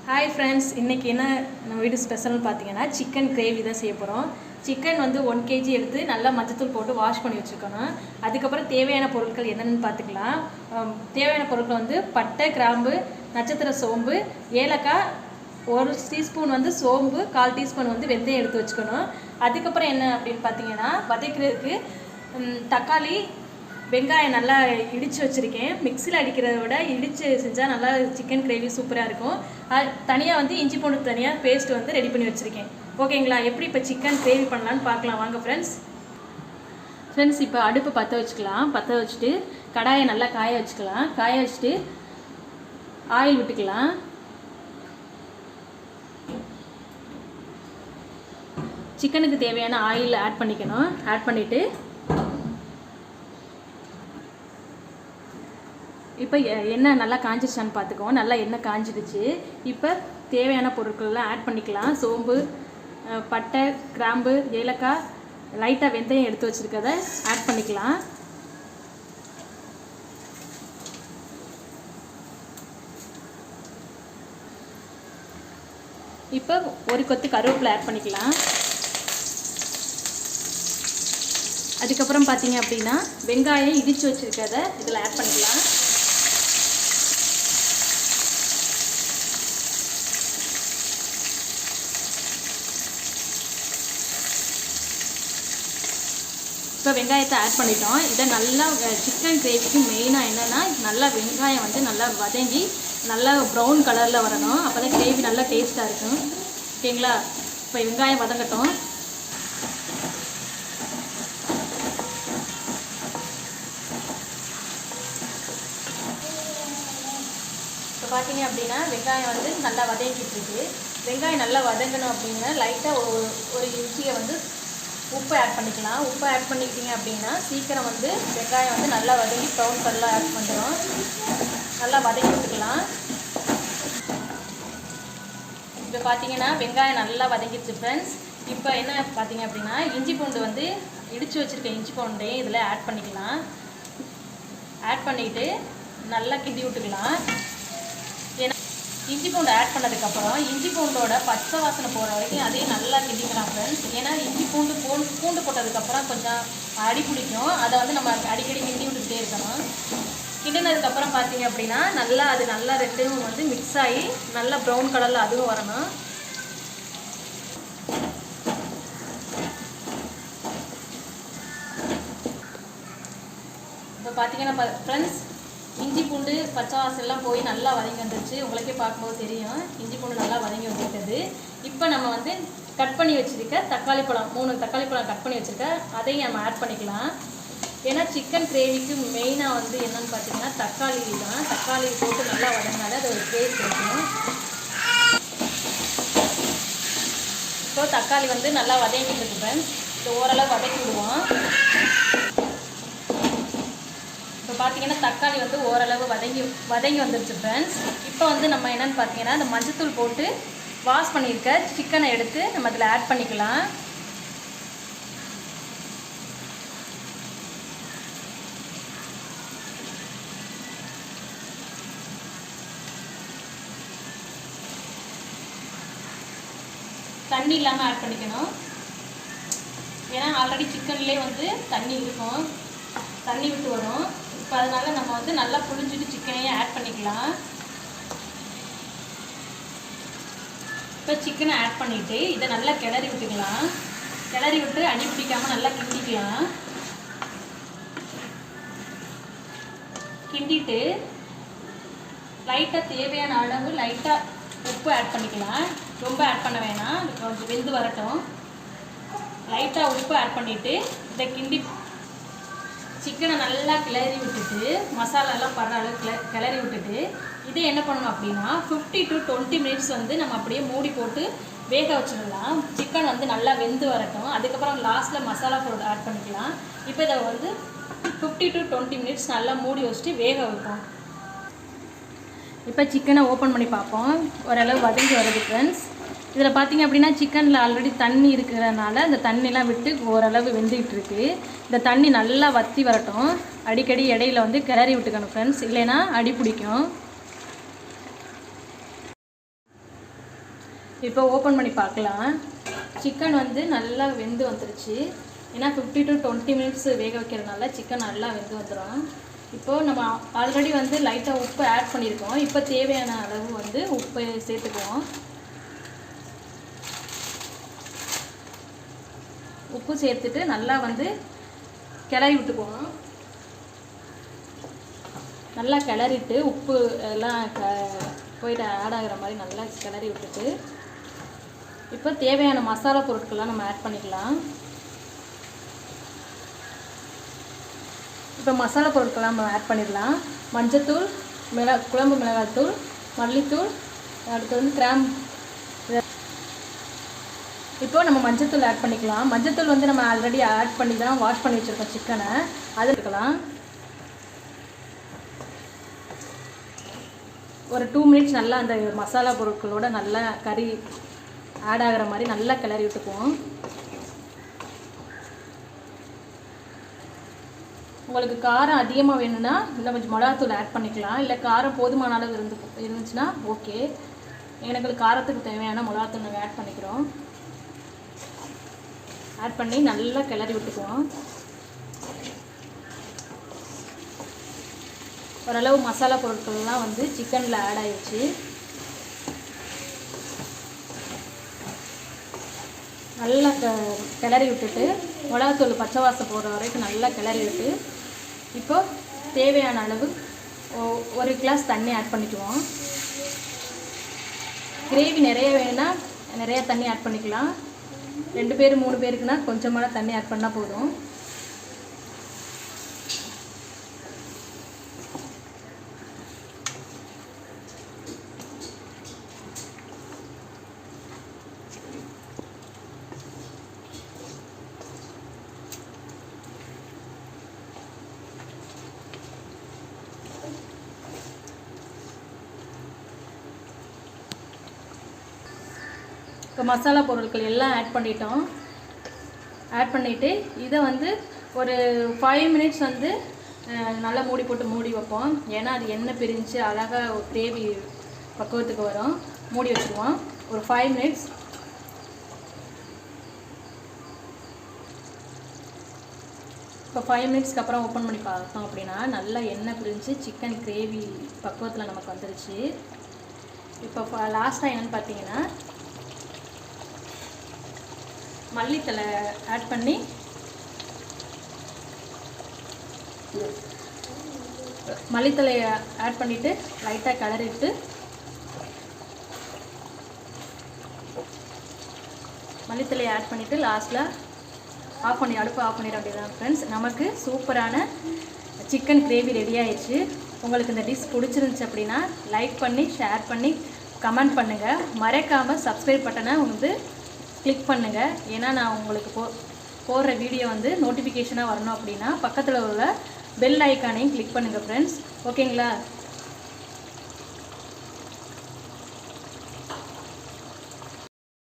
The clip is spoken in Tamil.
ஹாய் ஃப்ரெண்ட்ஸ், இன்றைக்கி என்ன நம்ம வீடு ஸ்பெஷல்னு பார்த்தீங்கன்னா சிக்கன் கிரேவி தான் செய்ய போகிறோம். சிக்கன் வந்து 1 kg எடுத்து நல்லா மஞ்சத்தூள் போட்டு வாஷ் பண்ணி வச்சுக்கணும். அதுக்கப்புறம் தேவையான பொருட்கள் என்னென்னு பார்த்துக்கலாம். தேவையான பொருட்கள் வந்து பட்டை, கிராம்பு, நட்சத்திர சோம்பு, ஏலக்காய், 1 டீஸ்பூன் வந்து சோம்பு, 1/4 டீஸ்பூன் வந்து வெந்தயம் எடுத்து வச்சுக்கணும். அதுக்கப்புறம் என்ன அப்படின்னு பார்த்தீங்கன்னா, வதக்கிறதுக்கு தக்காளி, வெங்காயம் நல்லா இடித்து வச்சுருக்கேன். மிக்சியில் அடிக்கிறத விட இடித்து செஞ்சால் நல்லா சிக்கன் கிரேவி சூப்பராக இருக்கும். தனியாக வந்து இஞ்சி பூண்டு தனியாக பேஸ்ட் வந்து ரெடி பண்ணி வச்சுருக்கேன். ஓகேங்களா? எப்படி இப்போ சிக்கன் கிரேவி பண்ணலான்னு பார்க்கலாம் வாங்க ஃப்ரெண்ட்ஸ். இப்போ அடுப்பு பற்ற வச்சுக்கலாம். பற்ற வச்சுட்டு கடாயை நல்லா காய வச்சுக்கலாம். காய வச்சுட்டு ஆயில் விட்டுக்கலாம். சிக்கனுக்கு தேவையான ஆயில் ஆட் பண்ணிக்கணும். ஆட் பண்ணிவிட்டு இப்போ எண்ணெய் நல்லா காஞ்சிடுச்சான்னு பார்த்துக்குவோம். நல்லா எண்ணெய் காஞ்சிடுச்சு. இப்போ தேவையான பொருட்கள்லாம் ஆட் பண்ணிக்கலாம். சோம்பு, பட்டை, கிராம்பு, ஏலக்காய், லைட்டாக வெந்தயம் எடுத்து வச்சுருக்கதை ஆட் பண்ணிக்கலாம். இப்போ ஒரு கொத்து கருவேப்பிலை ஆட் பண்ணிக்கலாம். அதுக்கப்புறம் பார்த்தீங்க அப்படின்னா வெங்காயம் இடித்து வச்சுருக்கதை இதில் ஆட் பண்ணிக்கலாம். இப்போ வெங்காயத்தை ஆட் பண்ணிட்டோம். இதை நல்லா சிக்கன் கிரேவிக்கு மெயினாக என்னென்னா நல்லா வெங்காயம் வந்து நல்லா வதங்கி நல்லா ப்ரௌன் கலரில் வரணும். அப்போ தான் கிரேவி நல்லா டேஸ்ட்டாக இருக்கும். ஓகேங்களா? இப்போ வெங்காயம் வதங்கட்டும். இப்போ பார்த்தீங்க அப்படின்னா வெங்காயம் வந்து நல்லா வதங்கிட்டு இருக்கு. வெங்காயம் நல்லா வதங்கணும் அப்படின்னா லைட்டாக ஒரு இன்ச்சியை வந்து உப்பு ஆட் பண்ணிக்கலாம். உப்பு ஆட் பண்ணிக்கிட்டீங்க அப்படின்னா சீக்கிரம் வந்து வெங்காயம் வந்து நல்லா வதங்கி ப்ரௌன் கலரில் ஆட் பண்ணுறோம். நல்லா வதக்கி விட்டுக்கலாம். இப்போ பார்த்தீங்கன்னா வெங்காயம் நல்லா வதங்கிடுச்சு ஃப்ரெண்ட்ஸ். இப்போ என்ன பார்த்தீங்க அப்படின்னா இஞ்சி பூண்டு வந்து இடித்து வச்சுருக்க இஞ்சி பூண்டையும் இதில் ஆட் பண்ணிக்கலாம். ஆட் பண்ணிவிட்டு நல்லா கிண்டி விட்டுக்கலாம். இஞ்சி பூண்டு ஆட் பண்ணதுக்கப்புறம் இஞ்சி பூண்டோட பச்சை வாசனை போகிற வரைக்கும் அதையும் நல்லா கிண்டிக்கலாம் ஃப்ரெண்ட்ஸ். ஏன்னா இஞ்சி பூண்டு போட்டதுக்கப்புறம் கொஞ்சம் அடி பிடிக்கும். அதை வந்து நம்ம அடிக்கடி கிண்டி விட்டுக்கிட்டே இருக்கணும். கிண்டினதுக்கப்புறம் பார்த்தீங்க அப்படின்னா அது நல்லா ரெண்டும் வந்து மிக்ஸ் ஆகி நல்லா ப்ரௌன் கலரில் அதுவும் வரணும். இப்போ பார்த்தீங்கன்னா ஃப்ரெண்ட்ஸ் இஞ்சி பூண்டு பச்சை வாசல்லாம் போய் நல்லா வதங்கி வந்துருச்சு. உங்களுக்கே பார்க்கும்போது தெரியும் இஞ்சி பூண்டு நல்லா வதங்கி வந்துருக்குது. இப்போ நம்ம வந்து கட் பண்ணி வச்சுருக்க தக்காளி பழம் 3 தக்காளி பழம் கட் பண்ணி வச்சுருக்க அதையும் நம்ம ஆட் பண்ணிக்கலாம். ஏன்னா சிக்கன் கிரேவிக்கு மெயினாக வந்து என்னென்னு பார்த்தீங்கன்னா தக்காளி தான். தக்காளி போட்டு நல்லா வதங்கினாலே அது ஒரு டேஸ்ட் இருக்கும். இப்போ தக்காளி வந்து நல்லா வதங்கிட்டு இருக்கு ஃப்ரெண்ட்ஸ். இது ஓரளவு வதக்கி விடுவோம். இப்போ பார்த்தீங்கன்னா தக்காளி வந்து ஓரளவு வதங்கி வந்துருச்சு ஃப்ரெண்ட்ஸ். இப்போ வந்து நம்ம என்னென்னு பார்த்தீங்கன்னா இந்த மஞ்சத்தூள் போட்டு வாஷ் பண்ணியிருக்க சிக்கனை எடுத்து நம்ம அதில் ஆட் பண்ணிக்கலாம். தண்ணி இல்லாமல் ஆட் பண்ணிக்கணும். ஏன்னா ஆல்ரெடி சிக்கன்லேயே வந்து தண்ணி இருக்கும், தண்ணி விட்டு வரும். இப்போ அதனால் நம்ம வந்து நல்லா புளிஞ்சிட்டு சிக்கனையும் ஆட் பண்ணிக்கலாம். இப்போ சிக்கனை ஆட் பண்ணிவிட்டு இதை நல்லா கிளறி விட்டுக்கலாம். கிளறி விட்டு அடி பிடிக்காமல் நல்லா கிண்டிக்கலாம். கிண்டிட்டு லைட்டாக தேவையான அளவு லைட்டாக உப்பு ஆட் பண்ணிக்கலாம். ரொம்ப ஆட் பண்ண வேணாம், கொஞ்சம் வெந்து வரட்டும். லைட்டாக உப்பு ஆட் பண்ணிவிட்டு இதை கிண்டி சிக்கனை நல்லா கிளறி விட்டுட்டு மசாலாலாம் படுற அளவு கிளறி விட்டுட்டு இது என்ன பண்ணணும் அப்படின்னா 50 to 20 minutes வந்து நம்ம அப்படியே மூடி போட்டு வேக வச்சிடலாம். சிக்கன் வந்து நல்லா வெந்து வரட்டும். அதுக்கப்புறம் லாஸ்ட்டில் மசாலா பவுடர் ஆட் பண்ணிக்கலாம். இப்போ இதை வந்து 50 to 20 minutes நல்லா மூடி வச்சுட்டு வேக வைப்போம். இப்போ சிக்கனை ஓப்பன் பண்ணி பார்ப்போம். ஓரளவு வதங்கி வருது ஃப்ரெண்ட்ஸ். இதில் பார்த்திங்க அப்படின்னா சிக்கனில் ஆல்ரெடி தண்ணி இருக்கிறதுனால இந்த தண்ணிலாம் விட்டு ஓரளவு வெந்துக்கிட்டு இருக்குது. இந்த தண்ணி நல்லா வற்றி வரட்டும். அடிக்கடி இடையில வந்து கிளறி விட்டுக்கணும் ஃப்ரெண்ட்ஸ், இல்லைன்னா அடி பிடிக்கும். இப்போ ஓப்பன் பண்ணி பார்க்கலாம். சிக்கன் வந்து நல்லா வெந்து வந்துருச்சு. ஏன்னா 50 to 20 மினிட்ஸ் வேக வைக்கிறதுனால சிக்கன் நல்லா வெந்து வந்துடும். இப்போது நம்ம ஆல்ரெடி வந்து லைட்டாக உப்பு ஆட் பண்ணியிருக்கோம். இப்போ தேவையான அளவு வந்து உப்பு சேர்த்துக்குவோம். உப்பு சேர்த்துட்டு நல்லா வந்து கிளறி விட்டுக்குவோம். நல்லா கிளறிட்டு உப்பு எல்லாம் போயிட்டு ஆட் ஆகிற மாதிரி நல்லா கிளறி விட்டுட்டு இப்போ தேவையான மசாலா பொருட்கள்லாம் நம்ம ஆட் பண்ணிக்கலாம். இப்போ மசாலா பொருட்கள்லாம் நம்ம ஆட் பண்ணிடலாம். மஞ்சத்தூள், குழம்பு மிளகாய்த்தூள், மல்லித்தூள், அடுத்து வந்து கிராம்பு. இப்போ நம்ம மஞ்சத்தூள் ஆட் பண்ணிக்கலாம். மஞ்சத்தூள் வந்து நம்ம ஆல்ரெடி ஆட் பண்ணி தான் வாஷ் பண்ணி வச்சுருக்கோம் சிக்கனை. அது இருக்கலாம். ஒரு 2 மினிட்ஸ் நல்லா அந்த மசாலா பொருட்களோட நல்லா கறி ஆட் ஆகிற மாதிரி நல்லா கிளறி விட்டுக்குவோம். உங்களுக்கு காரம் அதிகமாக வேணும்னா இன்னும் கொஞ்சம் மிளகாத்தூள் ஆட் பண்ணிக்கலாம். இல்லை காரம் போதுமான அளவு இருந்துச்சுன்னா ஓகே. எனக்கு காரத்துக்கு தேவையான மிளகாத்தூள் நாங்கள் ஆட் பண்ணிக்கிறோம். ஆட் பண்ணி நல்லா கிளறி விட்டுக்குவோம். ஓரளவு மசாலா பொருட்கள்லாம் வந்து சிக்கனில் ஆட் ஆகிடுச்சு. நல்லா கிளறி விட்டுட்டு மிளகாத்தூள் பச்சை வாசம் போகிற வரைக்கும் நல்லா கிளறி விட்டு இப்போ தேவையான அளவு 1 கிளாஸ் தண்ணி ஆட் பண்ணிக்குவோம். கிரேவி நிறைய வேணும்னா நிறைய தண்ணி ஆட் பண்ணிக்கலாம். 2 பேர் 3 பேருக்குன்னா கொஞ்சமான தண்ணி ஆட் பண்ணால் போதும். இப்போ மசாலா பொருட்கள் எல்லாம் ஆட் பண்ணிட்டோம். ஆட் பண்ணிவிட்டு இதை வந்து ஒரு 5 மினிட்ஸ் வந்து நல்லா மூடி போட்டு மூடி வைப்போம். ஏன்னா அது எண்ணெய் பிரிஞ்சு அழகாக கிரேவி பக்குவத்துக்கு வரும். மூடி வச்சுக்குவோம் ஒரு 5 மினிட்ஸ். இப்போ 5 மினிட்ஸ்க்கு அப்புறம் ஓப்பன் பண்ணி பார்த்தோம் அப்படின்னா நல்லா எண்ணெய் பிரிஞ்சு சிக்கன் கிரேவி பக்குவத்தில் நமக்கு வந்துருச்சு. இப்போ லாஸ்ட்டாக என்னென்னு பார்த்தீங்கன்னா மல்லித்தலை ஆட் பண்ணி மல்லித்தலையை ஆட் பண்ணிவிட்டு லைட்டாக கிளறிட்டு மல்லித்தலையை ஆட் பண்ணிவிட்டு லாஸ்ட்டில் அடுப்பு ஆஃப் பண்ணிட வேண்டியதான் ஃப்ரெண்ட்ஸ். நமக்கு சூப்பரான சிக்கன் கிரேவி ரெடி ஆயிடுச்சு. உங்களுக்கு இந்த டிஷ் பிடிச்சிருந்துச்சு அப்படின்னா லைக் பண்ணி ஷேர் பண்ணி கமெண்ட் பண்ணுங்கள். மறக்காமல் சப்ஸ்கிரைப் பட்டனை வந்து கிளிக் பண்ணுங்கள். ஏன்னா நான் உங்களுக்கு போடுற வீடியோ வந்து நோட்டிஃபிகேஷனாக வரணும் அப்படின்னா பக்கத்தில் உள்ள பெல் ஐக்கானையும் கிளிக் பண்ணுங்கள் ஃப்ரெண்ட்ஸ். ஓகேங்களா?